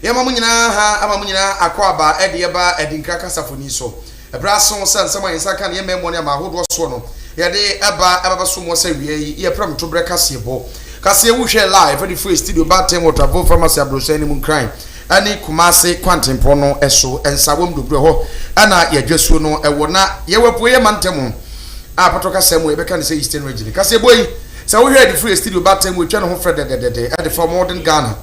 Yama munyina ha ama munyina akwaba eba edinkra kasafoni so. Ebraso san sama yensaka na yememo ne amahodo so no. Yede eba so mo sa wie ye pram to bre kasebo. Kase wo hwe live the free studio Batem Waterfall Pharmacy Abrosa ni mun crime. Ani Kumase Kwantempo no eso ensawom dobre ho. Ana yedweso no ewo na yewepo ye mantemu. Patoka semu ebeka ne say Eastern region. Kase boy sa wo hwe the free studio Batem we twa no ho fred de at the for modern Ghana.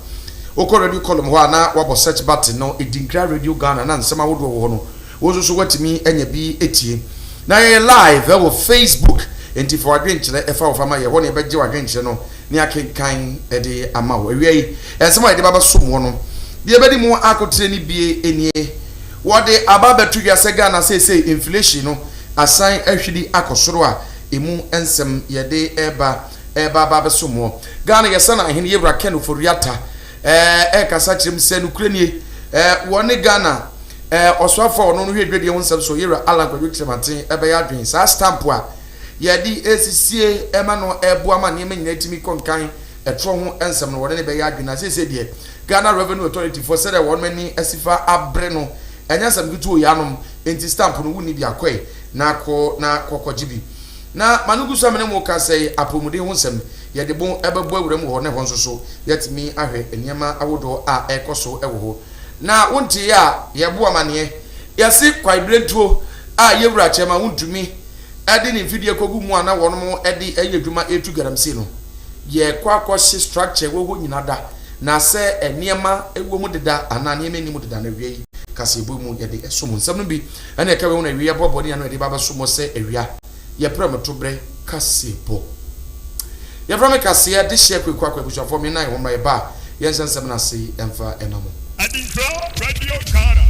Oko radio column ho ana wabo search button no edinkra radio Ghana na nsema wodo ho no wo so watimi anya bi etie na ye live wo Facebook enti for adwenkyere efa wo fama ye ho ne beje adwenkyere no ne akenkan de ama wo awie ensema de baba som ho no de bedi mu akotre ni bie enie wo de ababetu wiase Ghana say inflation no asan ahwidi akosoro a emu ensem ye de eba baba som ho Ghana yesana ahene yewra Ken Oforiata kasa chim se nukrenie woni Ghana oswafo no hwe dwede won sem so yera alankwa twemate ebe ya dwen sa stamp a yedi esisie ema no ebo ama ne nyina timi konkan etro ho ensem no wode ne be ya dwen na se de Ghana Revenue Authority for said won mani asifa abre no enya sam gitu yanom enti stamp no wuni bi akoe na kokojibi na manugusu amene mo ka sei apomude ho nsem yede bon ebebo awuram ho ne ho nsoso yetimi ahwe eniema awodo a ekoso ewo ho na wonti ya yebo amane yesi kwaibrentuo a yewura chema wontumi ade ni video kogu mu ana wono ede eyedwuma etu garamsi no ye kwakoshi structure wo ho nyina da na se eniema ewo mu deda ana eniema ni mu deda na wiei kasebo mu yede esom nsem no bi ene ka we na wiei bobodi ana ede baba somo se ewia ye pram to bre kasebo ye from kase ya de share kwekwa kwebusha for me na ho ma ba ye nsensem na se emfa enamo Adintra Radio Ghana.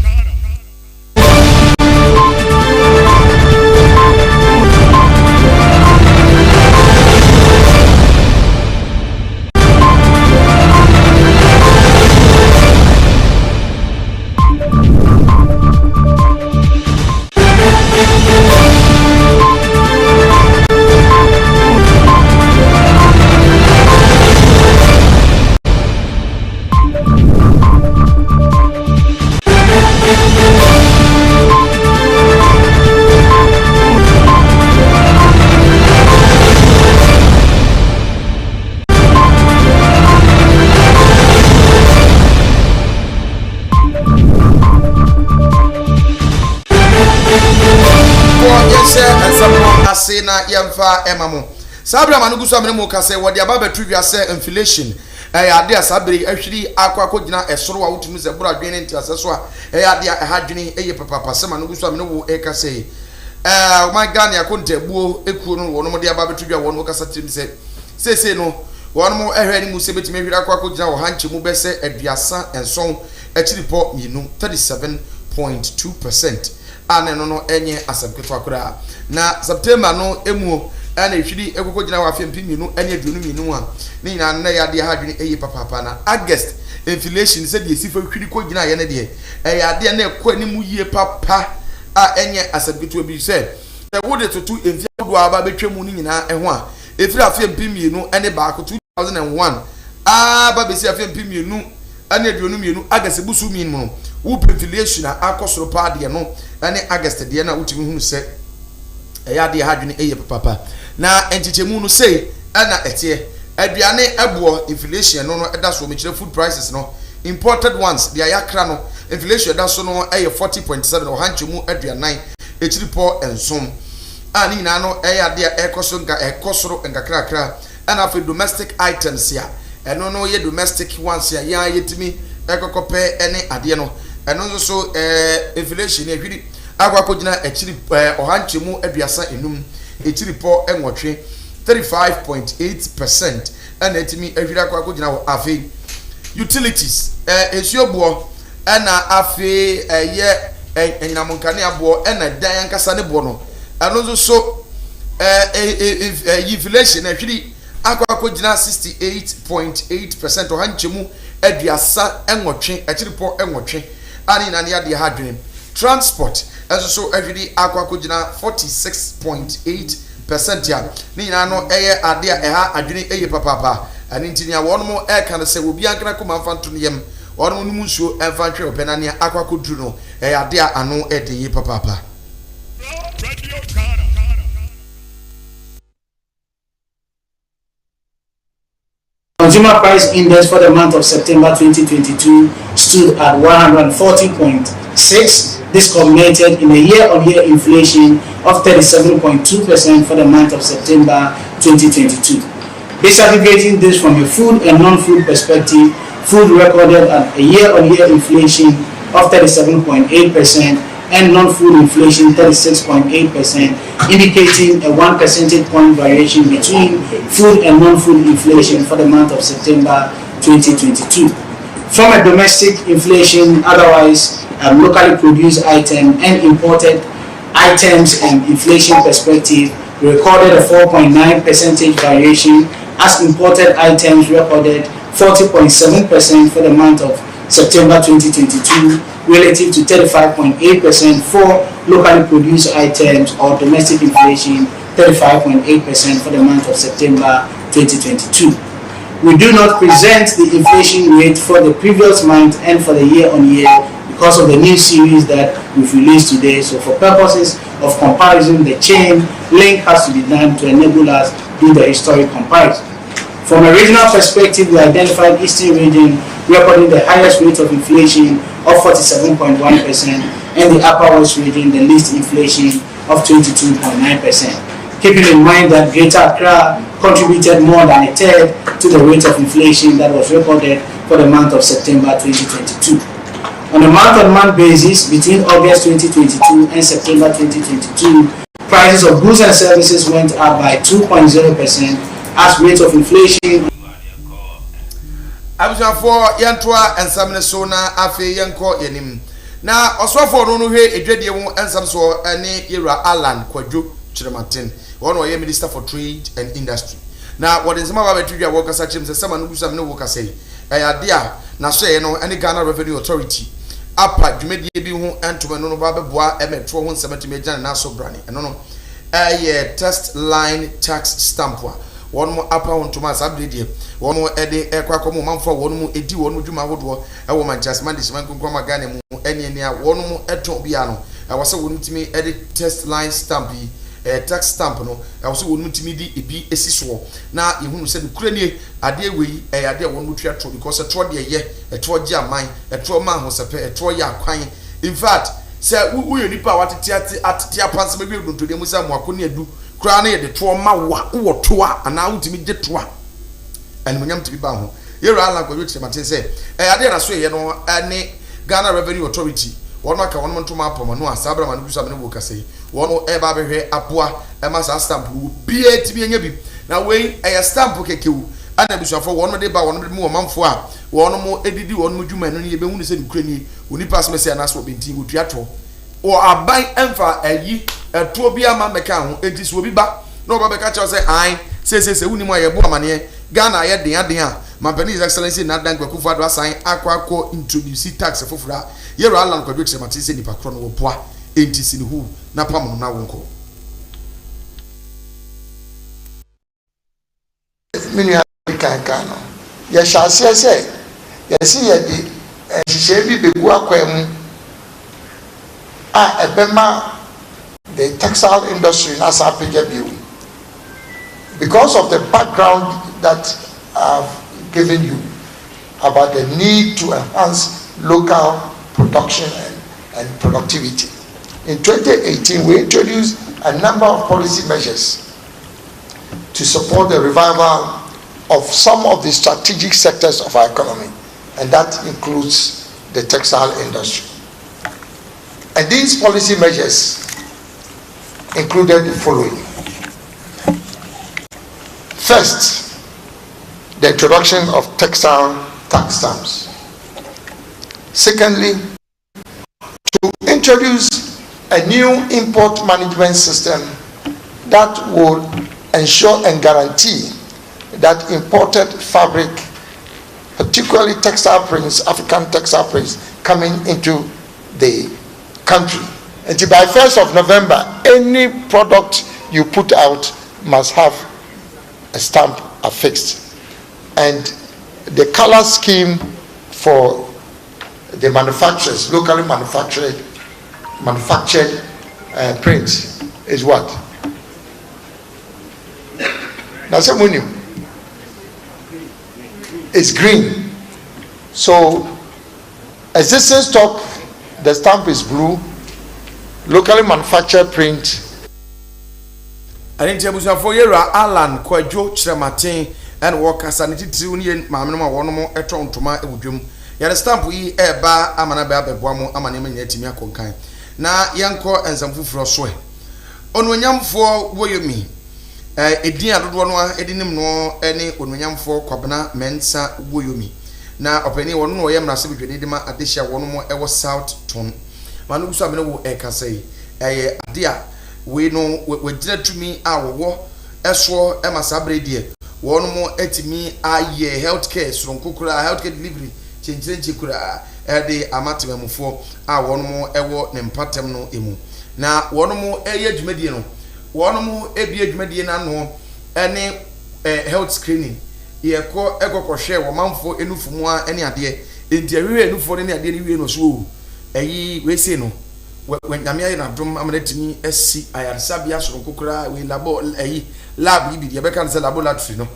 na yemfa emamo sabra manugusu amene mo kase wode aba betu wiase inflation ade asabere ahwiri akwakogina esoro wa wotunu ze bura dwen nti aseso a ade ahadwene papa se manugusu amene wo kase my Ghana yakonta buo ekuo no wono mo de aba betu wi wono kasa tirim se no wono mo ehwe ni mu se betime ahwiri akwakogina wo hanche mu bese aduasa enson achiripo minu 37.2%. Ane no enye asabketo akura na September no emu ana ehwiri ekokogina wa afempi minu ene aduonu minu a ni nyina na ya de hadwene papa na August inflation se de sifa hwiri kogina ye ne de ya de na ekọ ni mu yie papa a enye asabketo bi se wo de tutu enfi do aba betwemu ni nyina eho a efiri afempi minu ene ba ko 2001 ba besi afempi minu ane aduonu minu August busu minu no wo inflation akosoro pa de no ane August de na wutimi hunu se ya de hadwene papa na entichemu no sei ana etie aduane ebo inflation no eda so mekire food prices no imported ones de ayakra no inflation eda so no 40.7 o hanchemu aduanan echiripo ensom ani nyina no de ekosoro nkakrakra ana for domestic items ya eno no ye domestic ones ya yetimi ekokope ene ade no eno so inflation ehwiri akwakogina echiri ohanchemu aduasa enum echiripo enwotwe 35.8% and etimi ehwiri akwakogina wo afi utilities esuobuo na afi ye enyamonkane abo na dan ankasa ne bo no eno so inflation ehwiri akwakogina 68.8% ohanchemu aduasa enwotwe echiripo enwotwe ani na ne de hadwene transport so everyday akwakogina 46.8% ya ni nyina no ade a adwene papa ani ntinia wono mo kan se obi ankra ko manfa nto yem wɔn mo numu nsuo ɛnfa ntwere ɔpɛ na nea akɔ akɔduru no ɛyɛ ade a ano ɛde yi papaapa. Radio Ghana. Consumer Price Index for the month of September 2022 stood at 140.6. This culminated in a year-on-year inflation of 37.2% for the month of September 2022. Disaggregating this from a food and non-food perspective, food recorded a year-on-year inflation of 37.8% and non-food inflation 36.8%, indicating a 1 percentage point variation between food and non-food inflation for the month of September 2022. From a domestic inflation, otherwise locally produced item and imported items and inflation perspective, we recorded a 4.9 percentage variation as imported items recorded 40.7% for the month of September 2022 relative to 35.8% for locally produced items, or domestic inflation 35.8% for the month of September 2022. We do not present the inflation rate for the previous month and for the year-on-year because of the new series that we've released today. So for purposes of comparison, the chain link has to be done to enable us to do the historic comparison. From a regional perspective, we identified Eastern region recording the highest rate of inflation of 47.1% and the Upper West region the least inflation of 22.9%. Keeping in mind that Greater Accra contributed more than a third to the rate of inflation that was recorded for the month of September 2022. On a month-on-month basis, between August 2022 and September 2022, prices of goods and services went up by 2.0% as rate of inflation. Abusuafo yantoa ensam ne so na afi yenko yenim. Na osofo no hwe edwadie mu ensam so ene Yera Alan Kwadwo Chirematen. One of Minister for Trade and Industry. Now, what is my baby workers such as someone who's a no worker say, Idea, now say no any Ghana Revenue Authority. Up, you may be who and to no Baba Bois, Metro 170 major and Naso Branny, and no, a test line tax stamp. One more upper on Thomas Abdi, one more Eddie Equacomo man for one more Eddie, one Juma Woodward, a woman just managed man Grandma Ganem, any near one more Eton Biano. I was so wouldn't me Eddie test line stampy. Tax stamp no I was so wonu timi di ebi esiso na ehunu se nukrenie ade wei ade wonu twa tro because etro de ye etro gi aman etro ma ho sepe etro ya kwan. In fact se wo nipa watete atete apanse be bi to de mu sa mo akoni adu kra na ye de tro ma wo toa ana wutimi de toa animonyam tibi ba ho Yera Alan Kwadwo Chirematen se ade na so ye no ane Ghana Revenue Authority one maka one month to map no asabra man gusa me wo kase one eba behwe apoa ema sa stamp wo bia tibi enya bi na we stamp kekewu ana bisuafo one de ba one de mu manfo a one mo edidi one mo dwuma no ye be hunu se nukrani oni pass me se na so benti go tuato o aban emfa ayi eto bia ma meka ho enti so obi ba na oba beka cha se ai se wuni mo ye bo amane Ghana ye den a Mampani His Excellency Nadan Kwakufu Addo asan akwa introduce tax fofura Yera Alan Kwadwo Chirematen se nipa kro no wo boa enti sini hu na pam na wonko mini kan no ya shase se ya si ya di hihye bi begu akwam a ebema the textile industry na sa pege bi because of the background that I've given you about the need to enhance local production and productivity. In 2018, we introduced a number of policy measures to support the revival of some of the strategic sectors of our economy, and that includes the textile industry. And these policy measures included the following. First, the introduction of textile tax stamps. Secondly, to introduce a new import management system that will ensure and guarantee that imported fabric, particularly textile prints, African textile prints, coming into the country. And by 1st of November, any product you put out must have a stamp affixed. And the color scheme for the manufacturers, locally manufactured prints is what? Now someone it's green. So existing stock, the stamp is blue. Locally manufactured print. And in Jabusa Yera Alan Kwajo Chramatin and Walker Sanity Union, Mamma, one more a tron to my ujum. Yet a stamp we eba Amanaba Boamo Amanim Yetimia Conkai. Na Yanko and some food for sweat. On when yam for what you mean? A dear one, edinim no any when yam for Kwabana Mensa Woyumi. Na openi one no yam Nasibi Edima Adisha one more ever South Tone. Manu Sabino Eka say, dear, we know we did to me our war, Eswo Emma Sabre dear. One more at me, healthcare, from Kukura, healthcare delivery, change Kura, the amatem for one more ever nempatem no emu. Now, one more age mediano, one more age median no, any health screening. Ye call echo share one month for enu for more any idea. Interior for any idea no so. We say no. When Namia na drum amanetimi SC ayarsabiya so kokura we labo lab bi de be kan se laboratory no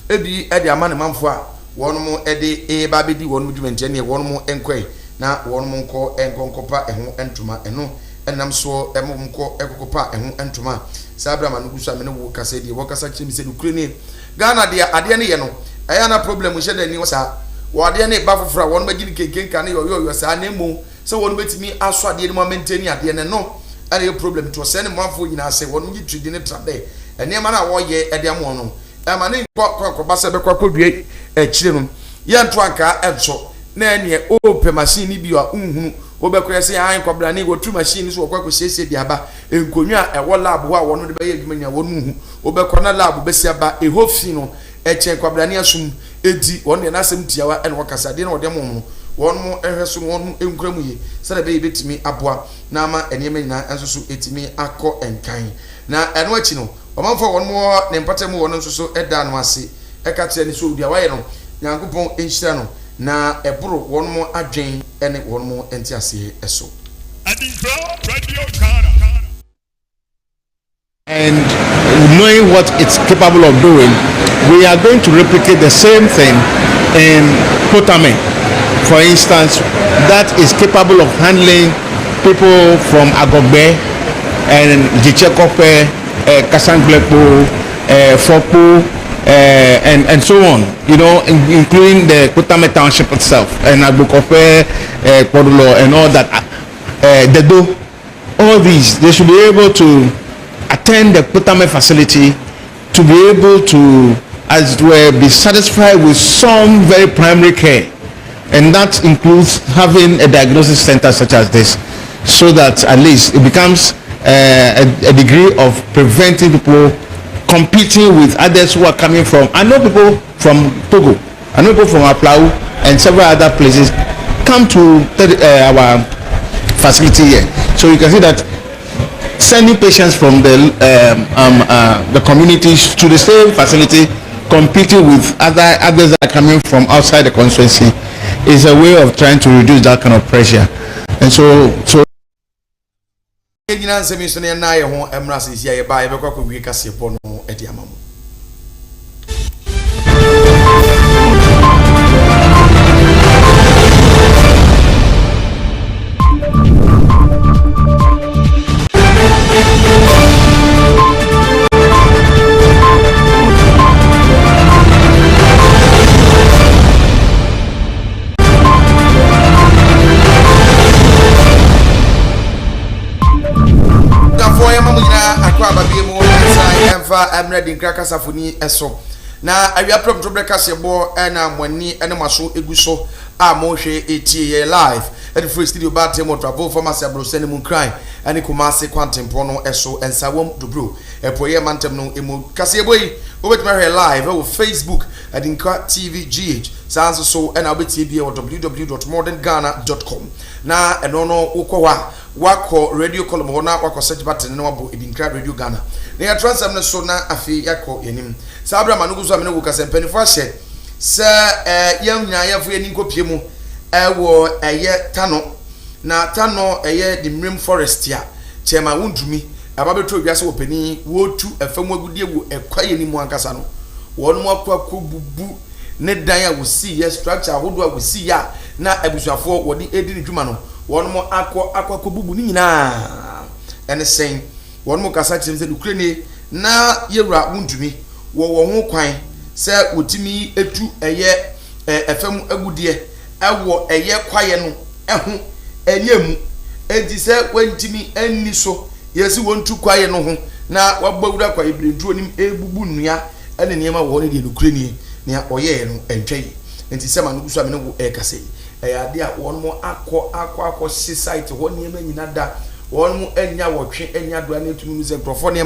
ebi e de amane manfo a won mo e de ba be di won mo dwumente ne won mo enkwai na won mo nko enkonkopa eho entuma eno enam so emo nko ekokopa eho entuma sabra manu gusa me ne wo kasa de wo kasa chimi se dukure ne Ghana de ade ne ye no aya na problem she de ni wo sa wo ade ne ba fofora won ma gini kenken ne yo sa na emu so won betimi aso ade ni mo maintain ade ne no and a problem to send mo afo nyina say won gi trade ne trade ene ma na wo ye ede mo no e ma ne ko ba se be kwa kodue e kire no ye nto anka enso na ene o pe machine bi a unhunu wo be ko say an ko bra ne go tu machine so kwa ko siesie bi aba enkonwa e wo lab ho a won de be ye adwuma nya won hu wo be ko na lab be si aba e hofi no e chen ko bra ne asum edi won de na asem tiawa ene wo kasa de na wo de mo no won mo ehweso won enkramu ye se na be betimi aboa na ma enema nyina enso so etimi akọ enkan na eno achi no omanfo won mo ne mpatem won nso so eda no ase eka kire ni so odia waye no nyankopon enhyira no na eboro won mo adwen ene won mo enti ase eso Radio Ghana. And knowing what it's capable of doing, we are going to replicate the same thing in Potame. For instance, that is capable of handling people from Agogbe and Jichekope, Kasanglepo, Fopo, and so on, you know, including the Potame township itself, and Agbokope, Kodulo, and all that. Dedo, all these, they should be able to attend the Potame facility to be able to, as it were, be satisfied with some very primary care. And that includes having a diagnosis center such as this, so that at least it becomes a degree of preventing people competing with others who are coming from. I know people from Togo, I know people from Aplau and several other places come to our facility here. So you can see that sending patients from the communities to the same facility, competing with others that are coming from outside the constituency, is a way of trying to reduce that kind of pressure. And so I'm ready in Krakasafuni eso. Na awia prom to breakfast bo na mwani ene maso eguso a mo hwe etie live at the free studio bar temo travel for mass abrosene mu cry ene Kumasi Kwantempo no eso ensawom dubro epoye mantem no emu kase boyi obetma hwe live o Facebook Adinka TV GH sanso so ena obetie bi www.modernghana.com na eno no ukwa wako radio column hona wako search button no wabo Adinka Radio Ghana na ya transam no so na afi yako yenim sabra manugo so amene wo kasempani fo ahye se yam nya yafu eni nkopie mu ewo eye tano na tano eye the Mrim Forest ya chema wundumi ababeto wiase opani wotu efam agudie wo ekwaye ni mu ankasa no wonu akwa kobubu ne dan a wosi ye structure ahodo a wosi ya na abusuafo wodi edi ni dwuma no wonu akwa kobubu ni nyina ene sen wonu kasa kyerem se dukrene na yewura wundumi wo ho kwan se wotimi etu eye efam agudie ewo eye kwaye no eho enyemu enti se wantimi anni so yesi wontu kwaye no ho na wabawura kwaye breduro nim ebubu nua ene niema wo ne de nukreni ne oye no entwei enti se ma no gusu amene wo ekase ade a won mo akọ site ho niema nyina da won mo anya wotwe anya do na etunu se krofo ne